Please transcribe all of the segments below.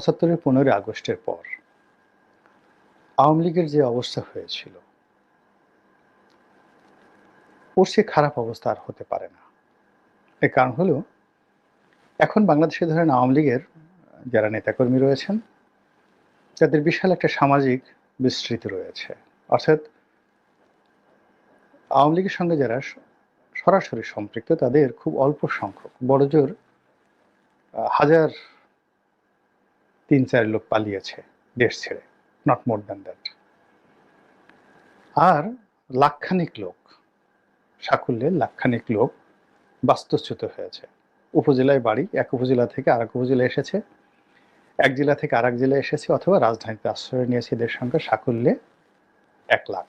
৭৫-এর ১৫ই আগস্টের পর আওয়ামী লীগের যে অবস্থা হয়েছিল, ওর চেয়ে খারাপ অবস্থা আর হতে পারে না। এর কারণ হলো, এখন বাংলাদেশে ধরেন আওয়ামী লীগের যারা নেতাকর্মী রয়েছেন, তাদের বিশাল একটা সামাজিক বিস্তৃতি রয়েছে। অর্থাৎ আওয়ামী লীগের সঙ্গে যারা সরাসরি সম্পৃক্ত, তাদের খুব অল্প সংখ্যক, বড়জোর হাজার ৩-৪ লোক পালিয়েছে দেশ ছেড়ে, নট মোর দ্যান দ্যাট। আর লাখখানিক লোক, সাকুল্যে লাখখানিক লোক বাস্তুচ্যুত হয়েছে। উপজেলায় বাড়ি, এক উপজেলা থেকে আরেক উপজেলায় এসেছে, এক জেলা থেকে আরেক জেলায় এসেছে, অথবা রাজধানীতে আশ্রয় নিয়েছে। এদের সংখ্যা সাকুল্যে ১ লাখ।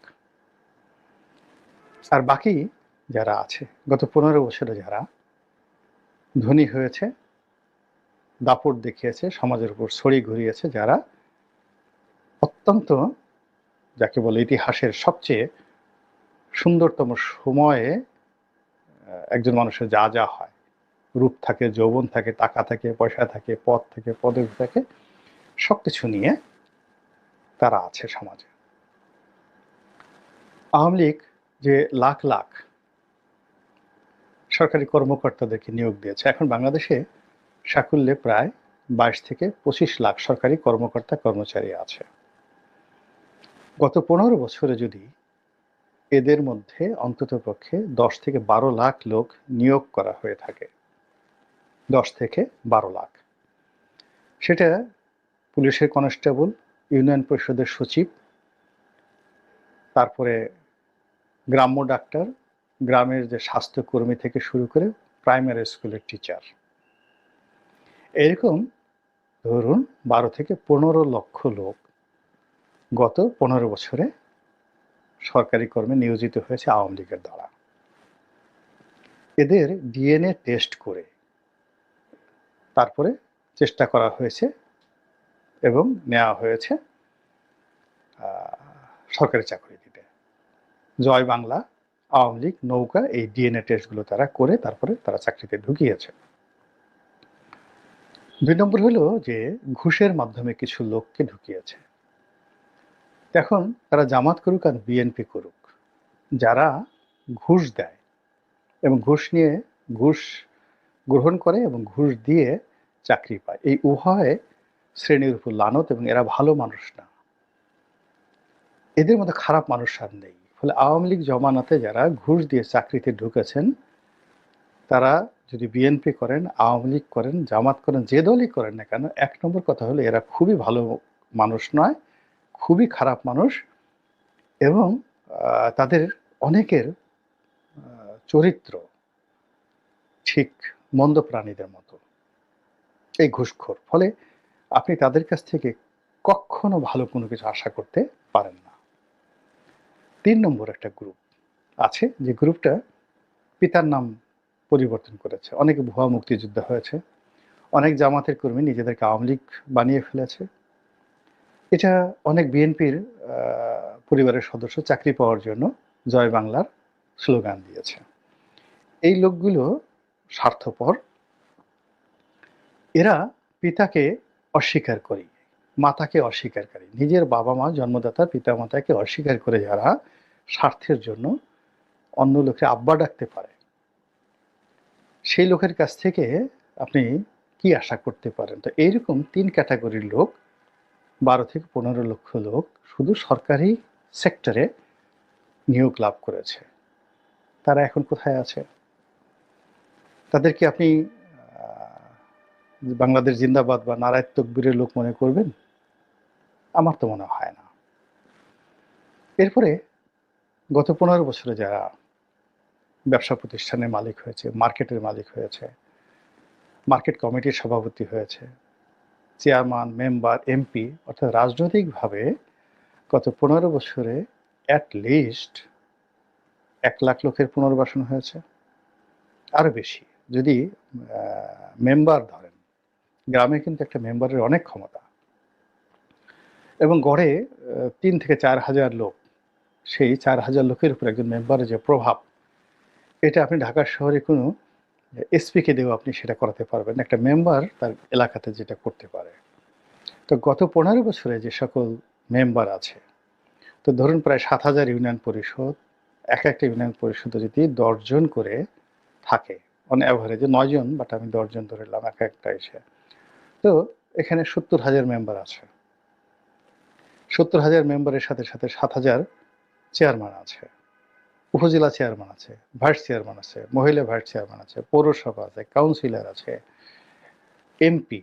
আর বাকি যারা আছে, গত ১৫ বছরে যারা ধনী হয়েছে, দাপট দেখিয়েছে, সমাজের উপর ছড়ি ঘুরিয়েছে, যারা অত্যন্ত, যাকে বলে ইতিহাসের সবচেয়ে সুন্দরতম সময়ে একজন মানুষের যা যা হয়, রূপ থাকে, যৌবন থাকে, টাকা থাকে, পয়সা থাকে, পদ থাকে, পদবি থাকে, সবকিছু নিয়ে তারা আছে সমাজে। আওয়ামী লীগ যে লাখ লাখ সরকারি কর্মকর্তাদেরকে নিয়োগ দিয়েছে, এখন বাংলাদেশে সাকুল্যে প্রায় ২২ থেকে ২৫ লাখ সরকারি কর্মকর্তা কর্মচারী আছে। গত ১৫ বছরে যদি এদের মধ্যে অন্ততপক্ষে ১০ থেকে ১২ লাখ লোক নিয়োগ করা হয়ে থাকে, ১০ থেকে ১২ লাখ, সেটা পুলিশের কনস্টেবল, ইউনিয়ন পরিষদের সচিব, তারপরে গ্রাম্য ডাক্তার, গ্রামের যে স্বাস্থ্যকর্মী থেকে শুরু করে প্রাইমারি স্কুলের টিচার, এরকম ধরুন ১২ থেকে ১৫ লক্ষ লোক গত ১৫ বছরে সরকারি কর্মে নিয়োজিত হয়েছে আওয়ামী লীগের দ্বারা। এদের ডিএনএ টেস্ট করে তারপরে চেষ্টা করা হয়েছে এবং নেওয়া হয়েছে সরকারি চাকরি দিতে। জয় বাংলা, আওয়ামী লীগ, নৌকা, এই ডিএনএ টেস্টগুলো তারা করে তারপরে তারা চাকরিতে ঢুকিয়েছে। ২ নম্বর হলো যে ঘুষের মাধ্যমে কিছু লোককে ঢুকিয়েছে। এখন তারা জামাত করুক আর বিএনপি করুক, যারা ঘুষ দেয় এবং ঘুষ গ্রহণ করে এবং ঘুষ দিয়ে চাকরি পায়, এই উভয় শ্রেণীর উপর লানত, এবং এরা ভালো মানুষ না। এদের মধ্যে খারাপ মানুষ আর নেই। ফলে আওয়ামী লীগ জমানাতে যারা ঘুষ দিয়ে চাকরিতে ঢুকেছেন, তারা যদি বিএনপি করেন, আওয়ামী লীগ করেন, জামাত করেন, যে দলই করেন না কেন, ১ নম্বর কথা হলো এরা খুবই ভালো মানুষ নয়, খুবই খারাপ মানুষ, এবং তাদের অনেকের চরিত্র ঠিক মন্দ প্রাণীদের মতো, এই ঘুষখোর। ফলে আপনি তাদের কাছ থেকে কখনো ভালো কোনো কিছু আশা করতে পারেন না। ৩ নম্বর একটা গ্রুপ আছে, যে গ্রুপটা পিতার নাম পরিবর্তন করেছে। অনেকে ভুয়া মুক্তিযোদ্ধা হয়েছে, অনেক জামাতের কর্মী নিজেদেরকে আওয়ামী লীগ বানিয়ে ফেলেছে। এটা অনেক বিএনপির পরিবারের সদস্য চাকরি পাওয়ার জন্য জয় বাংলার স্লোগান দিয়েছে। এই লোকগুলো স্বার্থপর। এরা পিতাকে অস্বীকার করে, মাতাকে অস্বীকারী, নিজের বাবা মা, জন্মদাতা পিতা মাতাকে অস্বীকার করে যারা স্বার্থের জন্য অন্য লোকে আব্বা ডাকতে পারে, সেই লোকের কাছ থেকে আপনি কি আশা করতে পারেন? তো এইরকম ৩ ক্যাটাগরির লোক, ১২ থেকে ১৫ লক্ষ লোক শুধু সরকারি সেক্টরে নিয়োগ লাভ করেছে। তারা এখন কোথায় আছে? তাদেরকে আপনি বাংলাদেশ জিন্দাবাদ বা নারায়ে তকবীরের লোক মনে করবেন? আমার তো মনে হয় না। এরপরে গত ১৫ বছরে যারা ব্যবসা প্রতিষ্ঠানের মালিক হয়েছে, মার্কেটের মালিক হয়েছে, মার্কেট কমিটির সভাপতি হয়েছে, চেয়ারম্যান, মেম্বার, এমপি, অর্থাৎ রাজনৈতিকভাবে গত ১৫ বছরে অ্যাট লিস্ট ১ লাখ লোকের পুনর্বাসন হয়েছে, আরও বেশি যদি মেম্বার ধরেন। গ্রামে কিন্তু একটা মেম্বারের অনেক ক্ষমতা, এবং গড়ে ৩ থেকে ৪ হাজার লোক, সেই ৪ হাজার লোকের উপর একজন মেম্বারের যে প্রভাব, এটা আপনি ঢাকা শহরে কোনো এসপিকে দিয়েও আপনি সেটা করাতে পারবেন না। একটা মেম্বার তার এলাকাতে যেটা করতে পারে। তো গত ১৫ বছরে যে সকল মেম্বার আছে, তো ধরুন প্রায় ৭,০০০ ইউনিয়ন পরিষদ, একটা ইউনিয়ন পরিষদে যদি ১০ জন করে থাকে, অন এভারেজে ৯ জন, বাট আমি ১০ জন ধরে নিলাম একটা এসে। তো এখানে ৭০,০০০ মেম্বার আছে। ৭০,০০০ মেম্বারের সাথে ৭,০০০ চেয়ারম্যান আছে, উপজেলা চেয়ারম্যান আছে, ভাইস চেয়ারম্যান আছে, মহিলা ভাইস চেয়ারম্যান আছে, পৌরসভা আছে, কাউন্সিলর আছে, এমপি।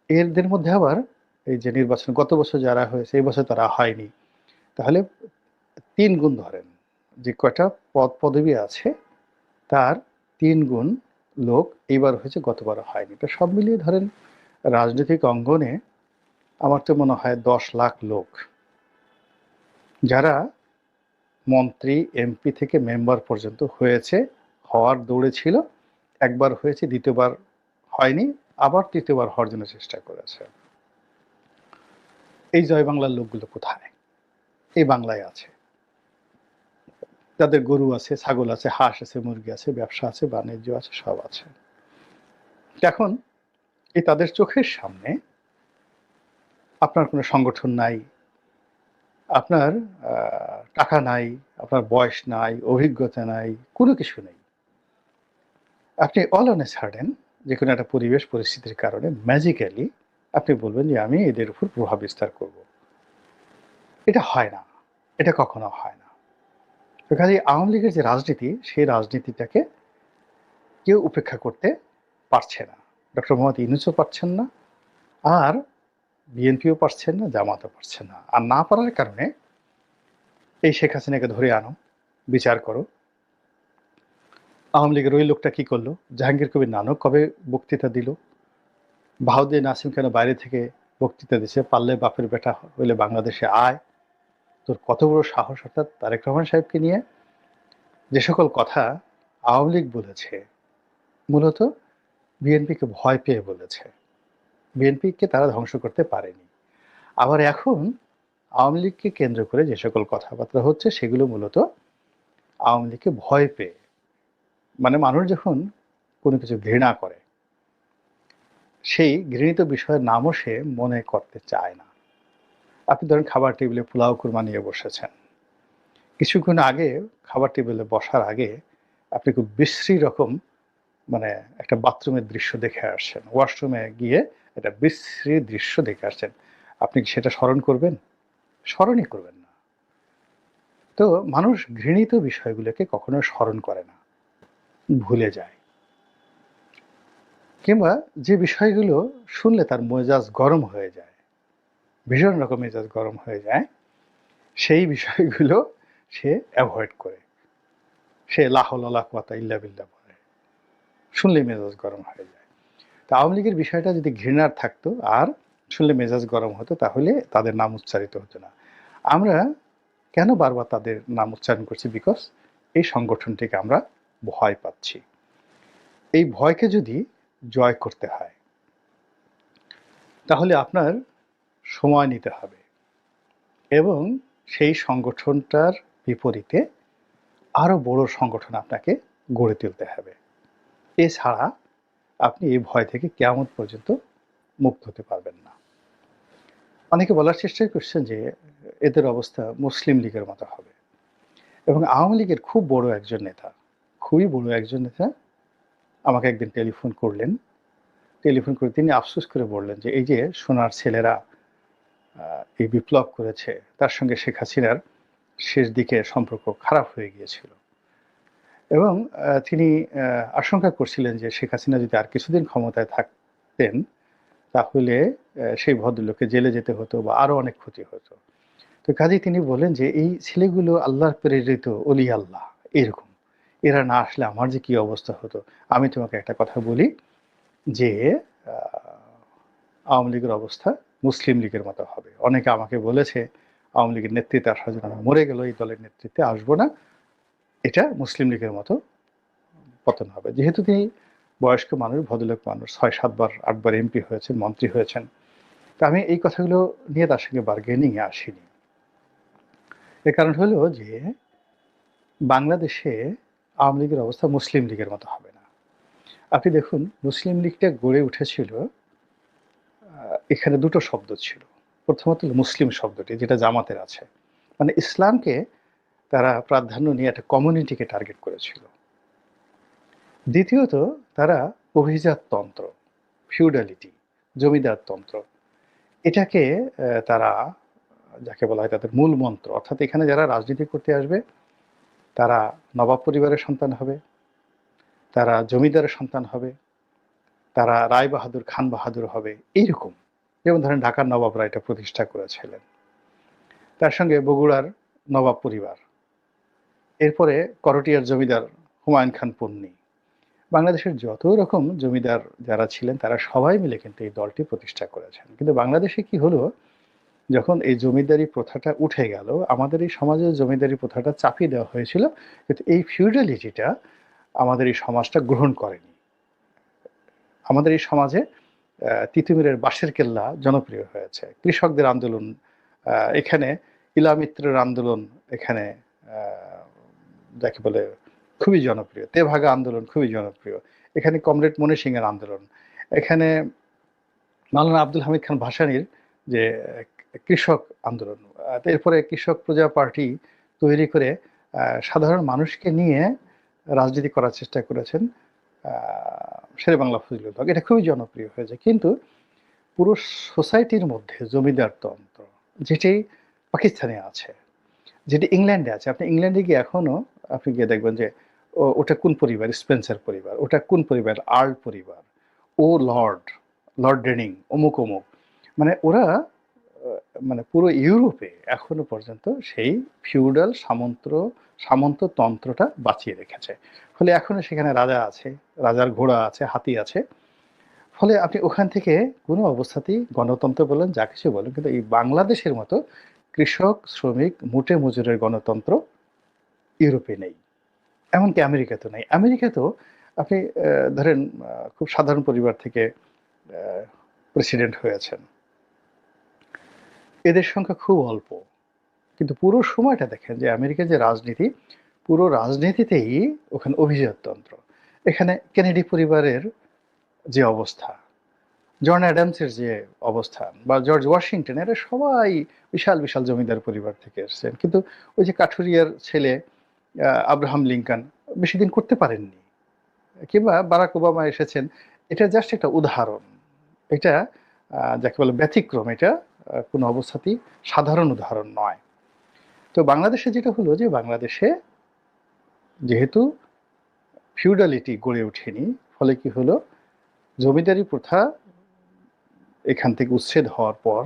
এদের মধ্যে আবার এই যে নির্বাচন গত বছর যারা হয়েছে, এই বছর তারা হয়নি। তাহলে ৩ গুণ ধরেন, যে কয়টা পদবি আছে তার ৩ গুণ লোক এইবার হয়েছে, গতবার হয়নি। তো সব মিলিয়ে ধরেন রাজনৈতিক অঙ্গনে আমার তো মনে হয় ১০ লাখ লোক, যারা মন্ত্রী, এমপি থেকে মেম্বার পর্যন্ত হয়েছে, হওয়ার দৌড়ে ছিল। একবার হয়েছে, দ্বিতীয়বার হয়নি, আবার তৃতীয়বার হওয়ার জন্য চেষ্টা করেছে। এই জয় বাংলার লোকগুলো কোথায়? এই বাংলায় আছে। তাদের গরু আছে, ছাগল আছে, হাঁস আছে, মুরগি আছে, ব্যবসা আছে, বাণিজ্য আছে, সব আছে। এখন এই তাদের চোখের সামনে আপনার কোনো সংগঠন নাই, আপনার টাকা নাই, আপনার বয়স নাই, অভিজ্ঞতা নাই, কোনো কিছু নেই। আপনি অল অন এ সাডেন যেকোনো একটা পরিবেশ পরিস্থিতির কারণে ম্যাজিক্যালি আপনি বলবেন যে আমি এদের উপর প্রভাব বিস্তার করব। এটা হয় না, এটা কখনো হয় না। তো কাজেই আওয়ামী লীগের যে রাজনীতি, সেই রাজনীতিটাকে কেউ উপেক্ষা করতে পারছে না। ডক্টর মোহাম্মদ ইউনূসও পারছেন না, আর বিএনপিও পারছেন না, জামাতও পারছেন না। আর না পারার কারণে এই শেখ হাসিনাকে ধরে আনো, বিচার করো। আওয়ামী লীগের ওই লোকটা কি করলো? জাহাঙ্গীর কবির নানক কবে বক্তৃতা দিল? বাহাউদ্দিন নাসিম কেন বাইরে থেকে বক্তৃতা দিচ্ছে? পারলে বাপের বেটা হইলে বাংলাদেশে আয়। তোর কত বড় সাহস! অর্থাৎ তারেক রহমান সাহেবকে নিয়ে যে সকল কথা আওয়ামী লীগ বলেছে, মূলত বিএনপিকে ভয় পেয়ে বলেছে। বিএনপিকে তারা ধ্বংস করতে পারেনি। আবার এখন আওয়ামী লীগকে কেন্দ্র করে যে সকল কথাবার্তা হচ্ছে, সেগুলো মূলত আওয়ামী লীগকে ভয় পেয়ে। মানে মানুষ যখন কোনো কিছু ঘৃণা করে, সেই ঘৃণিত বিষয়ের নামও সে মনে করতে চায় না। আপনি ধরেন খাবার টেবিলে পোলাও কুরমা নিয়ে বসেছেন। কিছুক্ষণ আগে খাবার টেবিলে বসার আগে আপনি খুব বিশ্রী রকম মানে একটা বাথরুমের দৃশ্য দেখে আসছেন। ওয়াশরুমে গিয়ে একটা বিশ্রী দৃশ্য দেখে আসছেন। আপনি কি সেটা স্মরণ করবেন? স্মরণই করবেন না। তো মানুষ ঘৃণিত বিষয়গুলোকে কখনো স্মরণ করে না, ভুলে যায়। কিংবা যে বিষয়গুলো শুনলে তার মেজাজ গরম হয়ে যায়, ভীষণ রকম মেজাজ গরম হয়ে যায়, সেই বিষয়গুলো সে অ্যাভয়েড করে। সে লা হাওলা ওয়ালা কুওয়াতা ইল্লা বিল্লাহ বলে। শুনলেই মেজাজ গরম হয়ে যায়। তো আওয়ামী লীগের বিষয়টা যদি ঘৃণার থাকতো আর শুনলে মেজাজ গরম হতো, তাহলে তাদের নাম উচ্চারিত হতো না। আমরা কেন বারবার তাদের নাম উচ্চারণ করছি? বিকজ এই সংগঠনটিকে আমরা ভয় পাচ্ছি। এই ভয়কে যদি জয় করতে হয়, তাহলে আপনার সময় নিতে হবে এবং সেই সংগঠনটার বিপরীতে আরো বড় সংগঠন আপনাকে গড়ে তুলতে হবে। এছাড়া আপনি এই ভয় থেকে কিয়ামত পর্যন্ত মুক্ত হতে পারবেন না। অনেকে বলার চেষ্টা করছেন যে এদের অবস্থা মুসলিম লীগের মতো হবে, এবং আওয়ামী লীগের খুব বড় একজন নেতা, খুবই বড় একজন নেতা আমাকে একদিন টেলিফোন করলেন। টেলিফোন করে তিনি আফসোস করে বললেন যে এই যে সোনার ছেলেরা এই বিপ্লব করেছে, তার সঙ্গে শেখ হাসিনার শেষ দিকে সম্পর্ক খারাপ হয়ে গিয়েছিল, এবং তিনি আশঙ্কা করছিলেন যে শেখ হাসিনা যদি আর কিছুদিন ক্ষমতায় থাকতেন, তাহলে সেই ভদ্রলোককে জেলে যেতে হতো বা আরো অনেক ক্ষতি হতো। তো কাজেই তিনি বলেন যে এই ছেলেগুলো আল্লাহর প্রেরিত অলি আল্লাহ, এরকম এরা না আসলে আমার যে কি অবস্থা হতো। আমি তোমাকে একটা কথা বলি যে আওয়ামী লীগের অবস্থা মুসলিম লীগের মতো হবে। অনেকে আমাকে বলেছে আওয়ামী লীগের নেতৃত্বে আসার জন্য, আমি মরে গেল এই দলের নেতৃত্বে আসবো না, এটা মুসলিম লীগের মতো পতন হবে। যেহেতু তিনি বয়স্ক মানুষ, ভদ্রলোক মানুষ, ৬-৭ বার ৮ বার এমপি হয়েছেন, মন্ত্রী হয়েছেন, তা আমি এই কথাগুলো নিয়ে তার সঙ্গে বার্গেনিং এ আসিনি। এর কারণ হলো যে বাংলাদেশে আওয়ামী লীগের অবস্থা মুসলিম লীগের মতো হবে না। আপনি দেখুন মুসলিম লীগটা গড়ে উঠেছিল এখানে দুটো শব্দ ছিল। প্রথমত হলো মুসলিম শব্দটি, যেটা জামাতের আছে। মানে ইসলামকে তারা প্রাধান্য নিয়ে একটা কমিউনিটিকে টার্গেট করেছিল। দ্বিতীয়ত তারা অভিজাততন্ত্র, ফিউডালিটি, জমিদারতন্ত্র, এটাকে তারা, যাকে বলা হয় তাদের মূল মন্ত্র, অর্থাৎ এখানে যারা রাজনীতি করতে আসবে তারা নবাব পরিবারের সন্তান হবে, তারা জমিদারের সন্তান হবে, তারা রায় বাহাদুর, খান বাহাদুর হবে, এইরকম। যেমন ধরেন ঢাকার নবাবরা এটা প্রতিষ্ঠা করেছিলেন। তার সঙ্গে বগুড়ার নবাব পরিবার, এরপরে করটিয়ার জমিদার হুমায়ুন খান পন্নী। বাংলাদেশের যত রকম জমিদার যারা ছিলেন তারা সবাই মিলে কিন্তু এই দলটি প্রতিষ্ঠা করেছেন। কিন্তু বাংলাদেশে কি হলো, যখন এই জমিদারি প্রথাটা উঠে গেল, আমাদের এই সমাজে জমিদারি প্রথাটা চাপিয়ে দেওয়া হয়েছিল, কিন্তু এই ফিউডালিটিটা আমাদের এই সমাজটা গ্রহণ করেনি। আমাদের এই সমাজে তিতুমিরের বাঁশের কেল্লা জনপ্রিয় হয়েছে, কৃষকদের আন্দোলন, এখানে ইলামিত্রের আন্দোলন, এখানে যাকে বলে খুবই জনপ্রিয়, তেভাগা আন্দোলন খুবই জনপ্রিয়, এখানে কমরেড মনি সিংয়ের আন্দোলন, এখানে মাওলানা আব্দুল হামিদ খান ভাসানীর যে কৃষক আন্দোলন, এরপরে কৃষক প্রজা পার্টি তৈরি করে সাধারণ মানুষকে নিয়ে রাজনীতি করার চেষ্টা করেছেন শেরে বাংলা ফজলুল হক। এটা খুবই জনপ্রিয় হয়েছে। কিন্তু পুরো সোসাইটির মধ্যে জমিদারতন্ত্র, যেটি পাকিস্তানে আছে, যেটি ইংল্যান্ডে আছে, আপনি ইংল্যান্ডে গিয়ে এখনো আপনি গিয়ে দেখবেন যে ওটা কোন পরিবার, স্পেন্সার পরিবার, ওটা কোন পরিবার, আর্ল পরিবার, ও লর্ড, লর্ড ডেনিং, অমুক অমুক। মানে ওরা মানে পুরো ইউরোপে এখনো পর্যন্ত সেই ফিউডাল সামন্ততন্ত্রটা বাঁচিয়ে রেখেছে। ফলে এখনো সেখানে রাজা আছে, রাজার ঘোড়া আছে, হাতি আছে। ফলে আপনি ওখান থেকে কোনো অবস্থাতেই গণতন্ত্র বলেন, যা কিছু বলেন, কিন্তু এই বাংলাদেশের মতো কৃষক, শ্রমিক, মুটে মজুরের গণতন্ত্র ইউরোপে নেই, এমনকি আমেরিকাতেও নেই। আমেরিকাতেও আপনি ধরেন খুব সাধারণ পরিবার থেকে প্রেসিডেন্ট হয়েছেন, এদের সংখ্যা খুব অল্প, কিন্তু পুরো সময়টা দেখেন যে আমেরিকার যে রাজনীতি, পুরো রাজনীতিতেই ওখানে অভিজাততন্ত্র। এখানে কেনেডি পরিবারের যে অবস্থা, জন অ্যাডামসের যে অবস্থান, বা জর্জ ওয়াশিংটন, এরা সবাই বিশাল বিশাল জমিদার পরিবার থেকে এসেছেন। কিন্তু ওই যে কাঠুরিয়ার ছেলে আব্রাহাম লিঙ্কন বেশি দিন করতে পারেননি, কিংবা বারাক ওবামা এসেছেন, এটা জাস্ট একটা উদাহরণ। এটা যাকে বলে ব্যতিক্রম, এটা কোনো অবস্থাতেই সাধারণ উদাহরণ নয়। তো বাংলাদেশে যেটা হলো, যে বাংলাদেশে যেহেতু ফিউডালিটি গড়ে ওঠেনি, ফলে কি হলো, জমিদারি প্রথা এখান থেকে উচ্ছেদ হওয়ার পর,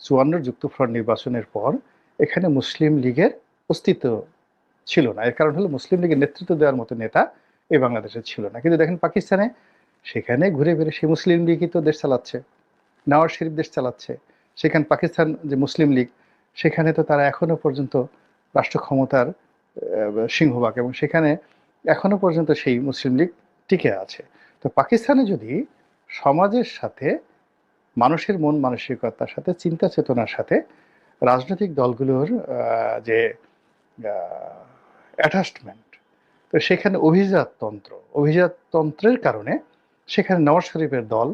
৫৪ যুক্তফ্রন্ট নির্বাচনের পর এখানে মুসলিম লীগের অস্তিত্ব ছিল না। এর কারণ হলো মুসলিম লীগের নেতৃত্ব দেওয়ার মতো নেতা এই বাংলাদেশে ছিল না। কিন্তু দেখেন পাকিস্তানে, সেখানে ঘুরে ফিরে সেই মুসলিম লীগই তো দেশ চালাচ্ছে, নওয়াজ শরীফ দেশ চালাচ্ছে। সেখানে পাকিস্তান যে মুসলিম লীগ, সেখানে তো তারা এখনো পর্যন্ত রাষ্ট্র ক্ষমতার সিংহভাগ, এবং সেখানে এখনো পর্যন্ত সেই মুসলিম লীগ টিকে আছে। তো পাকিস্তানে যদি সমাজের সাথে, মানুষের মন মানসিকতার সাথে, চিন্তা চেতনার সাথে রাজনৈতিক দলগুলোর যে অ্যাটাচমেন্ট, তো সেখানে অভিজাততন্ত্রের কারণে সেখানে নওয়াজ শরীফের দল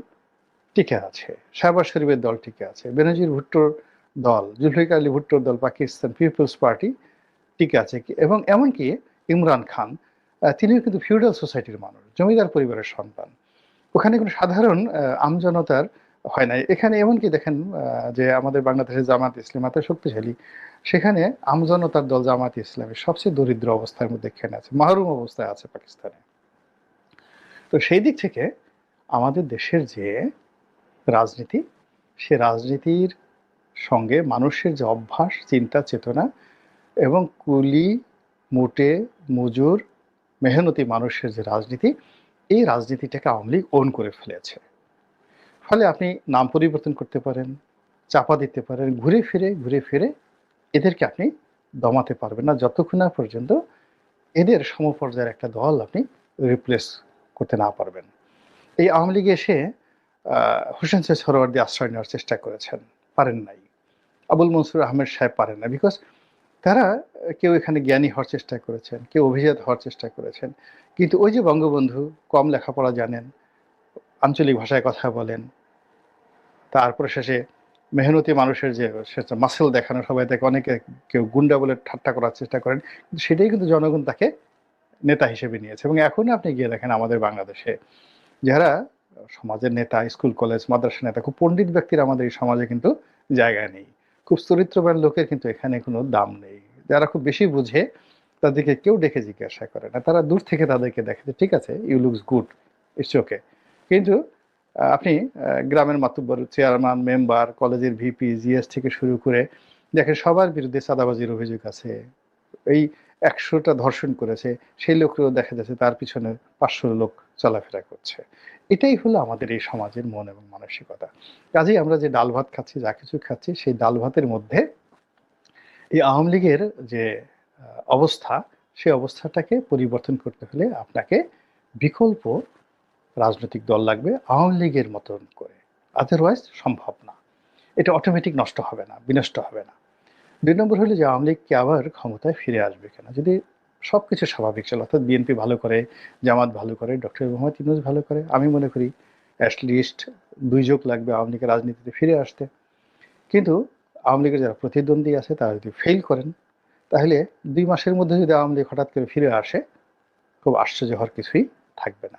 টিকে আছে, শাহবাজ শরীফের দল টিকে আছে, বেনজির ভুট্টোর দল, জুলফিকার আলী ভুট্টোর দল, পাকিস্তান পিপলস পার্টি টিকে আছে। এবং এমনকি ইমরান খান, তিনিও কিন্তু ফিউডাল সোসাইটির মানুষ, জমিদার পরিবারের সন্তান। ওখানে কোনো সাধারণ আমজনতার হয় না। এখানে এমনকি দেখেন যে আমাদের বাংলাদেশের জামাত ইসলাম এত শক্তিশালী, সেখানে আমজনতার দল জামাত ইসলামের সবচেয়ে দরিদ্র অবস্থার মধ্যে এখানে আছে, মাহরুম অবস্থায় আছে পাকিস্তানে। তো সেই দিক থেকে আমাদের দেশের যে রাজনীতি, সে রাজনীতির সঙ্গে মানুষের যে অভ্যাস, চিন্তা চেতনা, এবং কুলি, মুটে, মজুর, মেহনতি মানুষের যে রাজনীতি, এই রাজনীতিটাকে আওয়ামী লীগ ওন করে ফেলেছে। ফলে আপনি নাম পরিবর্তন করতে পারেন, চাপা দিতে পারেন, ঘুরে ফিরে এদেরকে আপনি দমাতে পারবেন না, যতক্ষণ না পর্যন্ত এদের সমপর্যায়ের একটা দল আপনি রিপ্লেস করতে না পারবেন। এই আওয়ামী লীগে এসে হোসেন সৈয়দ সোহরাওয়ার্দী আশ্রয় নেওয়ার চেষ্টা করেছেন, পারেন নাই। আবুল মনসুর আহমেদ সাহেব পারেন না, বিকজ তারা কেউ এখানে জ্ঞানী হওয়ার চেষ্টা করেছেন, কেউ অভিজাত হওয়ার চেষ্টা করেছেন। কিন্তু ওই যে বঙ্গবন্ধু কম লেখাপড়া জানেন, আঞ্চলিক ভাষায় কথা বলেন, তারপরে শেষে মেহনতি মানুষের যে মাসেল দেখানো, সবাই তাকে অনেকে কেউ গুন্ডা বলে ঠাট্টা করার চেষ্টা করেন, কিন্তু সেটাই কিন্তু জনগণ তাকে নেতা হিসেবে নিয়েছে। এবং এখনো আপনি গিয়ে দেখেন আমাদের বাংলাদেশে যারা সমাজের নেতা, স্কুল কলেজ মাদ্রাসা নেতা, খুব পণ্ডিত ব্যক্তির আমাদের এই সমাজে কিন্তু জায়গায় নেই। খুব চরিত্রবান লোকের কিন্তু এখানে কোনো দাম নেই। যারা খুব বেশি বুঝে তাদেরকে কেউ ডেকে জিজ্ঞাসা করে না, তারা দূর থেকে তাদেরকে দেখে যে ঠিক আছে, you looks good, it's okay. কিন্তু আপনি গ্রামের মাতুব্বর, চেয়ারম্যান, মেম্বার, কলেজের ভিপি, জিএস থেকে শুরু করে দেখেন সবার বিরুদ্ধে চাঁদাবাজির অভিযোগ আছে। এই ১০০টা ধর্ষণ করেছে, সেই লোককেও দেখা যাচ্ছে তার পিছনে ৫০০ লোক চলাফেরা করছে। এটাই হলো আমাদের এই সমাজের মন এবং মানসিকতা। কাজেই আমরা যে ডাল ভাত খাচ্ছি, যা কিছু খাচ্ছি, সেই ডাল ভাতের মধ্যে এই আওয়ামী লীগের যে অবস্থা, সেই অবস্থাটাকে পরিবর্তন করতে হলে আপনাকে বিকল্প রাজনৈতিক দল লাগবে আওয়ামী লীগের মতন করে। আদারওয়াইজ সম্ভব না। এটা অটোমেটিক নষ্ট হবে না, বিনষ্ট হবে না। ২ নম্বর হলো যে আওয়ামী লীগ কি আবার ক্ষমতায় ফিরে আসবে কিনা? যদি সবকিছু স্বাভাবিক চলে, অর্থাৎ বিএনপি ভালো করে, জামাত ভালো করে, ডক্টর মোহাম্মদ ইউনূস ভালো করে, আমি মনে করি অ্যাট লিস্ট ২ যুগ লাগবে আওয়ামী লীগের রাজনীতিতে ফিরে আসতে। কিন্তু আওয়ামী লীগের যারা প্রতিদ্বন্দ্বী আছে তারা যদি ফেইল করেন, তাহলে ২ মাসের মধ্যে যদি আওয়ামী লীগ হঠাৎ করে ফিরে আসে, খুব আশ্চর্য হওয়ার কিছুই থাকবে না।